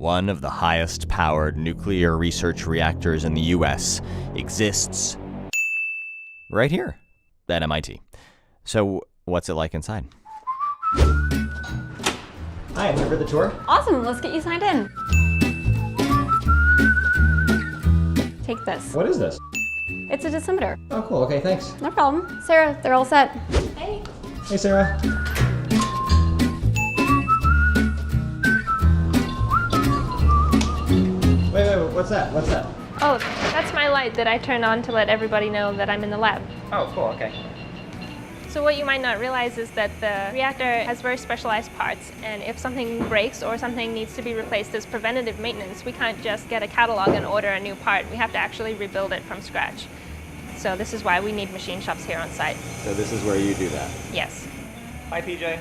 one of the highest powered nuclear research reactors in the US, exists right here at MIT. So what's it like inside? Hi, I'm here for the tour. Awesome, let's get you signed in. Take this. What is this? It's a dosimeter. Oh, cool. Okay, thanks. No problem. Sarah, they're all set. Hey. Hey, Sarah. Wait, what's that? What's that? Oh, that's my light that I turn on to let everybody know that I'm in the lab. Oh, cool, okay. So what you might not realize is that the reactor has very specialized parts, and if something breaks or something needs to be replaced as preventative maintenance, we can't just get a catalog and order a new part. We have to actually rebuild it from scratch. So this is why we need machine shops here on site. So this is where you do that? Yes. Hi, PJ.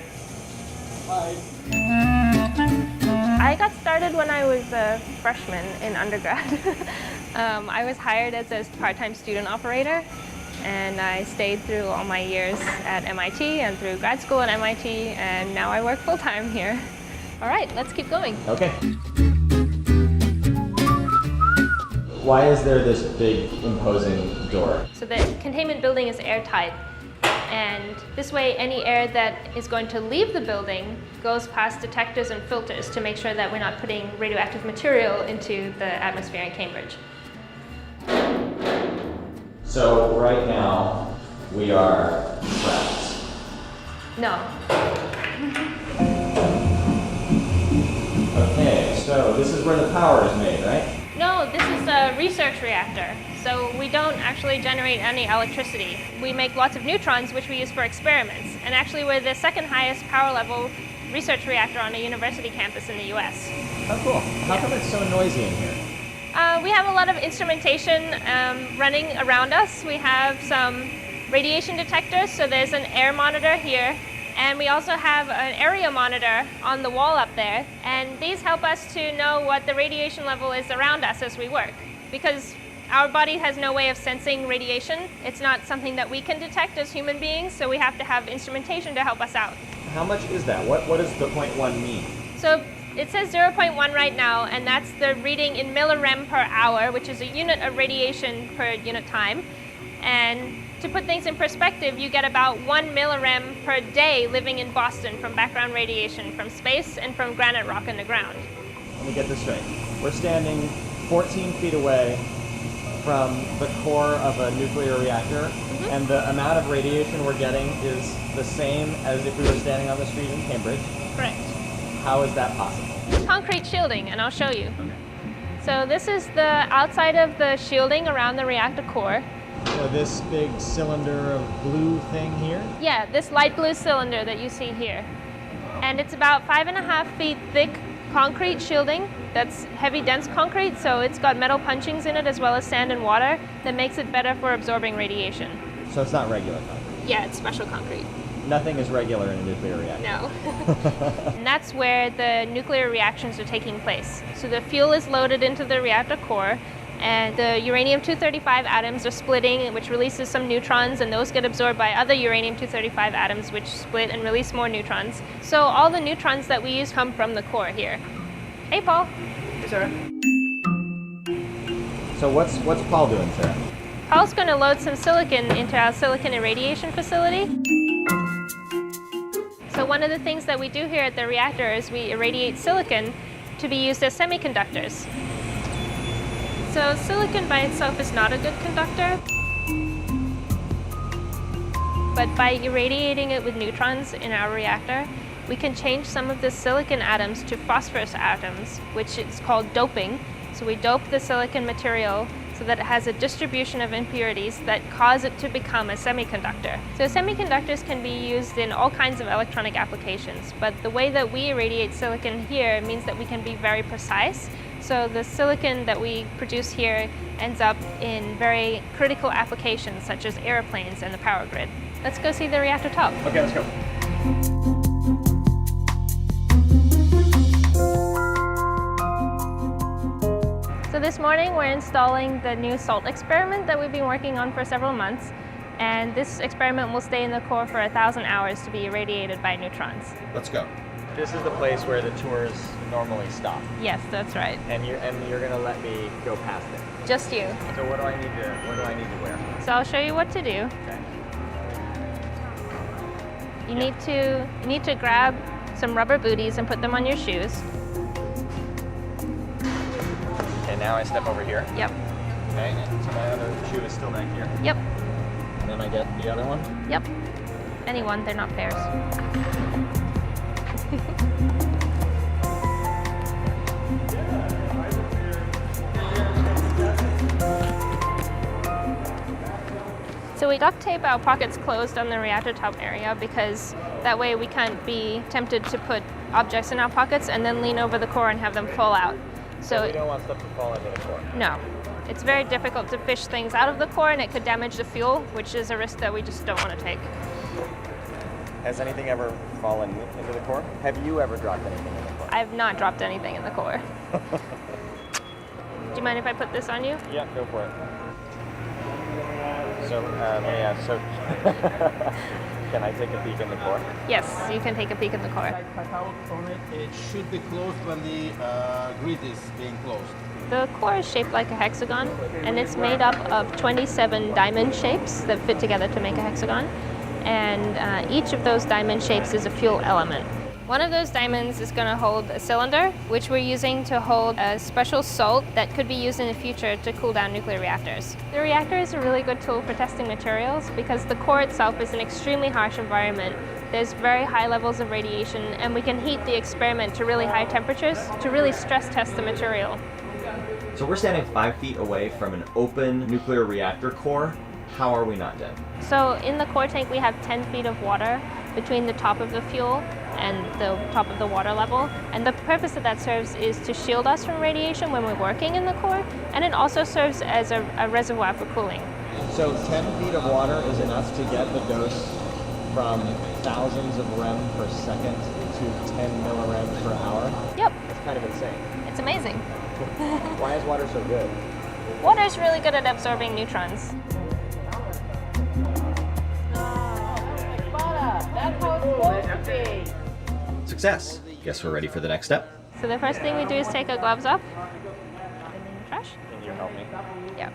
Hi. I got started when I was a freshman in undergrad. I was hired as a part-time student operator, and I stayed through all my years at MIT and through grad school at MIT, and now I work full-time here. All right, let's keep going. Okay. Why is there this big, imposing door? So the containment building is airtight, and this way any air that is going to leave the building goes past detectors and filters to make sure that we're not putting radioactive material into the atmosphere in Cambridge. So right now, we are trapped. No. Okay, so this is where the power is made, right? No, this is a research reactor. So we don't actually generate any electricity. We make lots of neutrons, which we use for experiments. And actually, we're the second highest power level research reactor on a university campus in the US. Oh, cool. How come it's so noisy in here? We have a lot of instrumentation running around us. We have some radiation detectors, so there's an air monitor here. And we also have an area monitor on the wall up there. And these help us to know what the radiation level is around us as we work. Because our body has no way of sensing radiation. It's not something that we can detect as human beings, so we have to have instrumentation to help us out. How much is that? What does the 0.1 mean? So it says 0.1 right now, and that's the reading in millirem per hour, which is a unit of radiation per unit time. And to put things in perspective, you get about 1 millirem per day living in Boston from background radiation from space and from granite rock in the ground. Let me get this straight. We're standing 14 feet away from the core of a nuclear reactor, and the amount of radiation we're getting is the same as if we were standing on the street in Cambridge. Correct. How is that possible? Concrete shielding, and I'll show you. Okay. So this is the outside of the shielding around the reactor core. So this big cylinder of blue thing here? Yeah, this light blue cylinder that you see here. And it's about 5.5 feet thick concrete shielding. That's heavy, dense concrete, so it's got metal punchings in it as well as sand and water that makes it better for absorbing radiation. So it's not regular concrete? Yeah, it's special concrete. Nothing is regular in a nuclear reactor? No. And that's where the nuclear reactions are taking place. So the fuel is loaded into the reactor core, and the uranium-235 atoms are splitting, which releases some neutrons, and those get absorbed by other uranium-235 atoms, which split and release more neutrons. So all the neutrons that we use come from the core here. Hey, Paul. Hey, Sarah. So what's Paul doing, Sarah? Paul's going to load some silicon into our silicon irradiation facility. So one of the things that we do here at the reactor is we irradiate silicon to be used as semiconductors. So silicon by itself is not a good conductor, but by irradiating it with neutrons in our reactor, we can change some of the silicon atoms to phosphorus atoms, which is called doping. So we dope the silicon material so that it has a distribution of impurities that cause it to become a semiconductor. So semiconductors can be used in all kinds of electronic applications, but the way that we irradiate silicon here means that we can be very precise. So the silicon that we produce here ends up in very critical applications such as airplanes and the power grid. Let's go see the reactor top. Okay, let's go. So this morning we're installing the new SALT experiment that we've been working on for several months. And this experiment will stay in the core for 1,000 hours to be irradiated by neutrons. Let's go. This is the place where the tours normally stop, Yes, that's right. and you're gonna let me go past it. Just you. So what do I need to wear? So I'll show you what to do. Okay. You need to grab some rubber booties and put them on your shoes. Okay, now I step over here. Yep. Okay, and so my other shoe is still back here. Yep. And then I get the other one. Yep. Anyone, they're not pairs. So we duct tape our pockets closed on the reactor top area because that way we can't be tempted to put objects in our pockets and then lean over the core and have them fall out. So we don't want stuff to fall into the core. No. It's very difficult to fish things out of the core and it could damage the fuel, which is a risk that we just don't want to take. Has anything ever fallen into the core? Have you ever dropped anything in the core? I've not dropped anything in the core. Do you mind if I put this on you? Yeah, go for it. So, yeah, so can I take a peek in the core? Yes, you can take a peek in the core. Cutout on it, it should be closed when the grid is being closed. The core is shaped like a hexagon, and it's made up of 27 diamond shapes that fit together to make a hexagon. And each of those diamond shapes is a fuel element. One of those diamonds is going to hold a cylinder, which we're using to hold a special salt that could be used in the future to cool down nuclear reactors. The reactor is a really good tool for testing materials because the core itself is an extremely harsh environment. There's very high levels of radiation, and we can heat the experiment to really high temperatures to really stress test the material. So we're standing 5 feet away from an open nuclear reactor core. How are we not dead? So in the core tank we have 10 feet of water between the top of the fuel and the top of the water level. And the purpose that serves is to shield us from radiation when we're working in the core, and it also serves as a reservoir for cooling. So 10 feet of water is enough to get the dose from thousands of rem per second to 10 millirems per hour? Yep, It's kind of insane. it's amazing. Why is water so good? Water is really good at absorbing neutrons. Success. Guess we're ready for the next step. So the first thing we do is take our gloves off, put them in the trash. Can you help me? Yeah.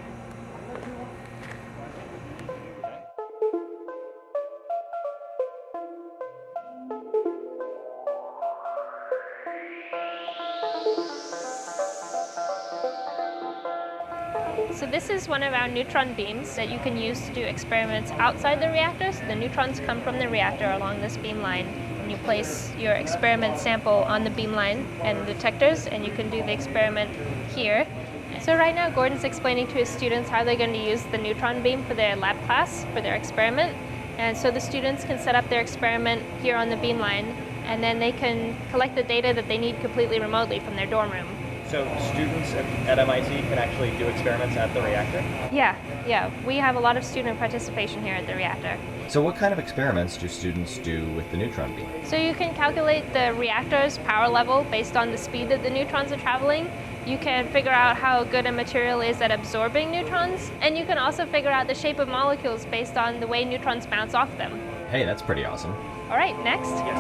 So this is one of our neutron beams that you can use to do experiments outside the reactor. So the neutrons come from the reactor along this beam line, and you place your experiment sample on the beam line and detectors, and you can do the experiment here. So right now Gordon's explaining to his students how they're going to use the neutron beam for their lab class, for their experiment. And so the students can set up their experiment here on the beam line, and then they can collect the data that they need completely remotely from their dorm room. So students at m.i.t. can actually do experiments at the reactor? Yeah. We have a lot of student participation here at the reactor. So what kind of experiments do students do with the neutron beam? So you can calculate the reactor's power level based on the speed that the neutrons are traveling. You can figure out how good a material is at absorbing neutrons, and you can also figure out the shape of molecules based on the way neutrons bounce off them. Hey, that's pretty awesome. All right, next. Yes.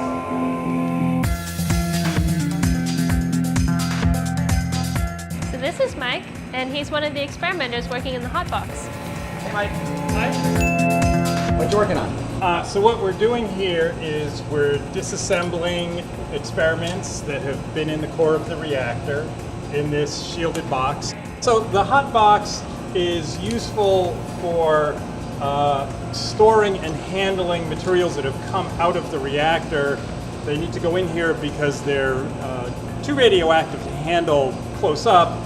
So this is Mike, and he's one of the experimenters working in the hot box. Hey, Mike. Hi. What you working on? So what we're doing here is we're disassembling experiments that have been in the core of the reactor in this shielded box. So the hot box is useful for storing and handling materials that have come out of the reactor. They need to go in here because they're too radioactive to handle close up,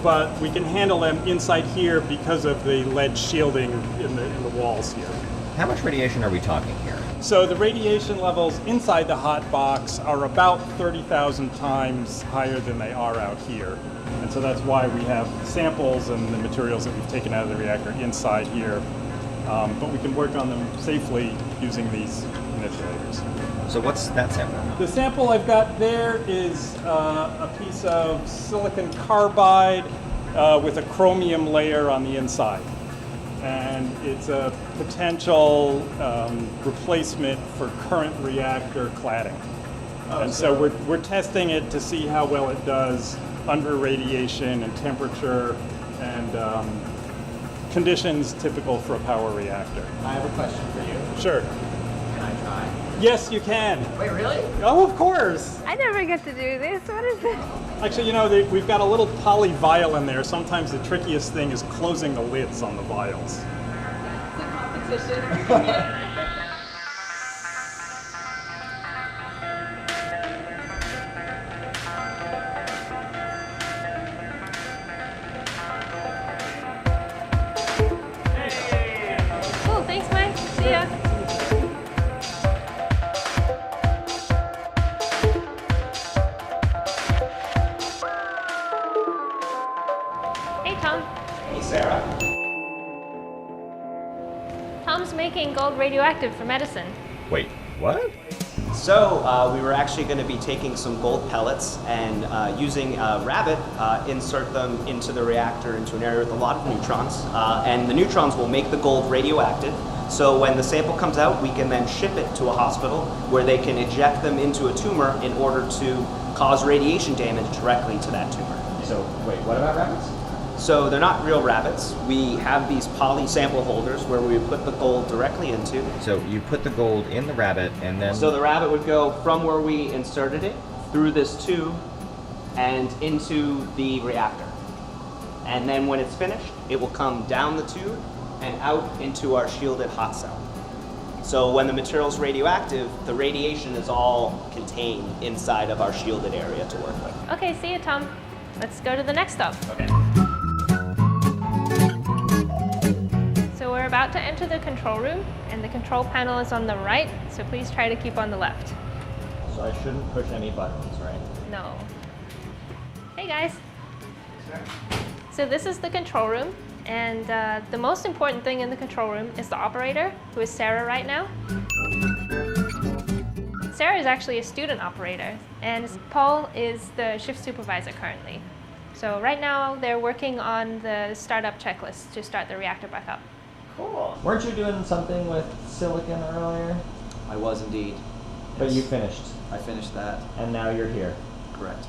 but we can handle them inside here because of the lead shielding in the walls here. How much radiation are we talking here? So the radiation levels inside the hot box are about 30,000 times higher than they are out here. And so that's why we have samples and the materials that we've taken out of the reactor inside here. But we can work on them safely using these manipulators. So what's that sample? The sample I've got there is a piece of silicon carbide with a chromium layer on the inside. And it's a potential replacement for current reactor cladding. And so we're testing it to see how well it does under radiation and temperature and conditions typical for a power reactor. I have a question for you. Sure. Can I try? Yes, you can. Wait, really? Oh, of course. I never get to do this. What is this? Actually, you know, we've got a little poly vial in there. Sometimes the trickiest thing is closing the lids on the vials. Cool, thanks, Mike. See ya. Hey, Tom. Hey, Sarah. Tom's making gold radioactive for medicine. Wait, what? So we were actually going to be taking some gold pellets and using a rabbit, insert them into the reactor into an area with a lot of neutrons. And the neutrons will make the gold radioactive. So when the sample comes out, we can then ship it to a hospital where they can eject them into a tumor in order to cause radiation damage directly to that tumor. So, wait, what about rabbits? So they're not real rabbits. We have these poly sample holders where we put the gold directly into. So you put the gold in the rabbit and then... So the rabbit would go from where we inserted it through this tube and into the reactor. And then when it's finished, it will come down the tube and out into our shielded hot cell. So when the material's radioactive, the radiation is all contained inside of our shielded area to work with. Okay, see you, Tom. Let's go to the next stop. Okay. So we're about to enter the control room, and the control panel is on the right, so please try to keep on the left. So I shouldn't push any buttons, right? No. Hey, guys. So this is the control room, and the most important thing in the control room is the operator, who is Sarah right now. Sarah is actually a student operator, and Paul is the shift supervisor currently. So right now they're working on the startup checklist to start the reactor back up. Cool. Weren't you doing something with silicon earlier? I was indeed. But you finished, I finished that. and now you're here. Correct.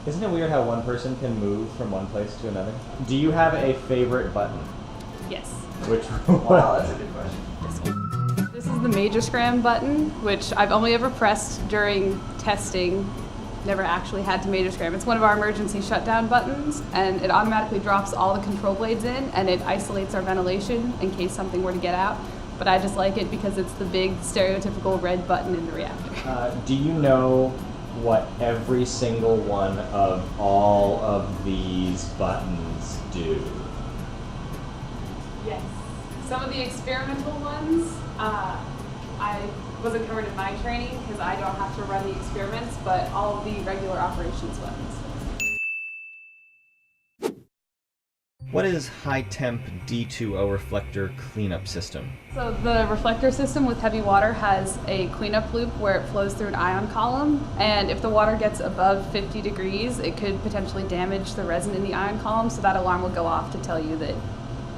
Isn't it weird how one person can move from one place to another? Do you have a favorite button? Yes. Which Wow, that's a good question. This is the major scram button, which I've only ever pressed during testing. Never actually had to major scram. It's one of our emergency shutdown buttons, and it automatically drops all the control blades in, and it isolates our ventilation in case something were to get out. But I just like it because it's the big stereotypical red button in the reactor. Do you know what every single one of all of these buttons do? Yes. Some of the experimental ones, I wasn't covered in my training because I don't have to run the experiments, but all of the regular operations buttons. What is high temp D2O reflector cleanup system? So the reflector system with heavy water has a cleanup loop where it flows through an ion column, and if the water gets above 50 degrees, it could potentially damage the resin in the ion column, so that alarm will go off to tell you that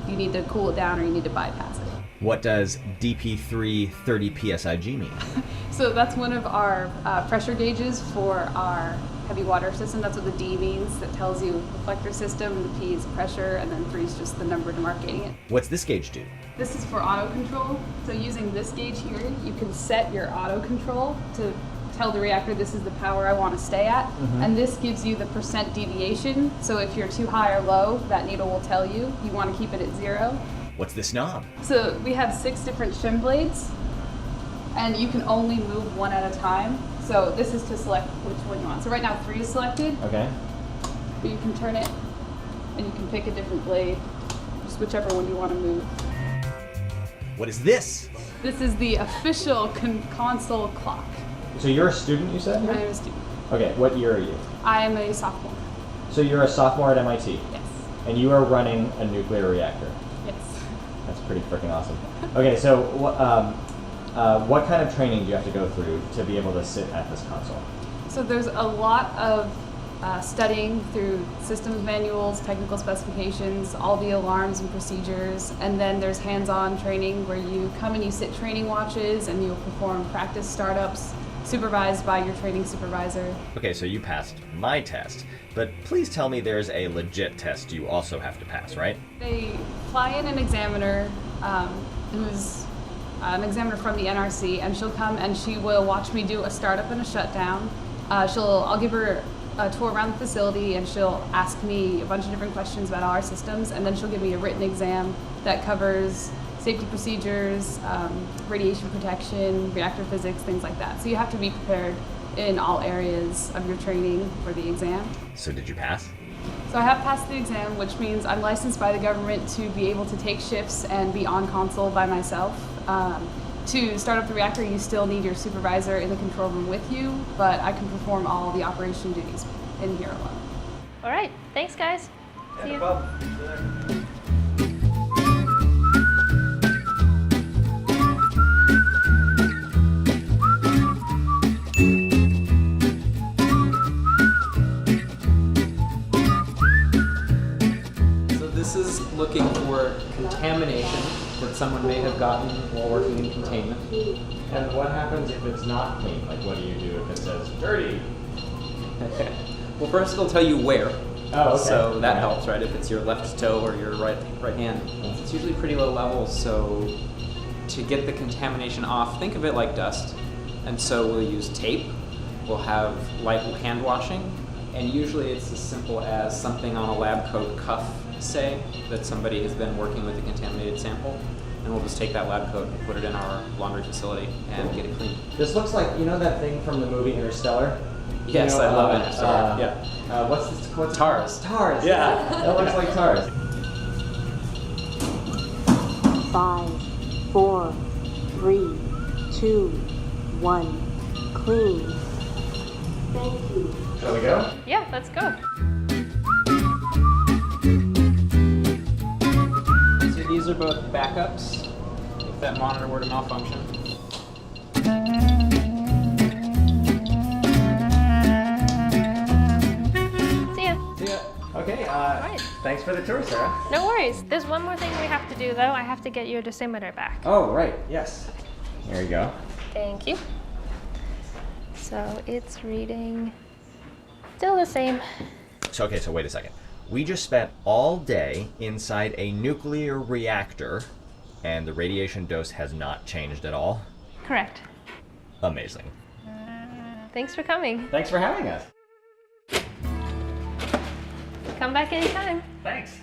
you need to cool it down or you need to bypass it. What does DP3 30 PSIG mean? So that's one of our pressure gauges for our heavy water system. That's what the D means. That tells you reflector system, and the P is pressure, and then 3 is just the number demarcating it. What's this gauge do? This is for auto control. So using this gauge here, you can set your auto control to tell the reactor this is the power I want to stay at. And this gives you the percent deviation. So if you're too high or low, that needle will tell you. You want to keep it at 0. What's this knob? So we have 6 different shim blades, and you can only move one at a time. So this is to select which one you want. So right now 3 is selected, Okay. but you can turn it and you can pick a different blade, just whichever one you want to move. What is this? This is the official console clock. So you're a student, you said? I am a student. Okay, what year are you? I am a sophomore. So you're a sophomore at MIT, Yes. and you are running a nuclear reactor. Yes. That's pretty freaking awesome. Okay, so what kind of training do you have to go through to be able to sit at this console? So there's a lot of studying through systems manuals, technical specifications, all the alarms and procedures, and then there's hands-on training where you come and you sit training watches and you'll perform practice startups supervised by your training supervisor. Okay, so you passed my test, but please tell me there's a legit test you also have to pass, right? They fly in an examiner who's an examiner from the NRC, and she'll come and she will watch me do a startup and a shutdown. I'll give her a tour around the facility, and she'll ask me a bunch of different questions about all our systems, and then she'll give me a written exam that covers safety procedures, radiation protection, reactor physics, things like that. So you have to be prepared in all areas of your training for the exam. So did you pass? So I have passed the exam, which means I'm licensed by the government to be able to take shifts and be on console by myself. To start up the reactor, you still need your supervisor in the control room with you, but I can perform all the operation duties in here alone. All right, thanks guys. See you. This is looking for contamination that someone may have gotten while working in containment. And what happens if it's not clean? Like, what do you do if it says dirty? Well, first it'll tell you where. Oh, okay. So that Right. helps, right? If it's your left toe or your right hand. It's usually pretty low level, so to get the contamination off, think of it like dust. And so we'll use tape. We'll have light hand washing. And usually it's as simple as something on a lab coat cuff, say, that somebody has been working with a contaminated sample. And we'll just take that lab coat and put it in our laundry facility and get it clean. This looks like, you know that thing from the movie Interstellar? Yes, You know, I love Interstellar. Yeah. What's TARS. TARS. Yeah. That looks like TARS. 5, 4, 3, 2, 1. Clean. Thank you. Shall we go? Yeah, let's go. So these are both backups if that monitor were to malfunction. See ya. See ya. Okay, Right. thanks for the tour, Sarah. No worries. There's one more thing we have to do though. I have to get your dosimeter back. Oh, right, yes. Here you go. Thank you. So it's reading still the same. So, okay, so wait a second. We just spent all day inside a nuclear reactor, and the radiation dose has not changed at all? Correct. Amazing. Thanks for coming. Thanks for having us. Come back anytime. Thanks.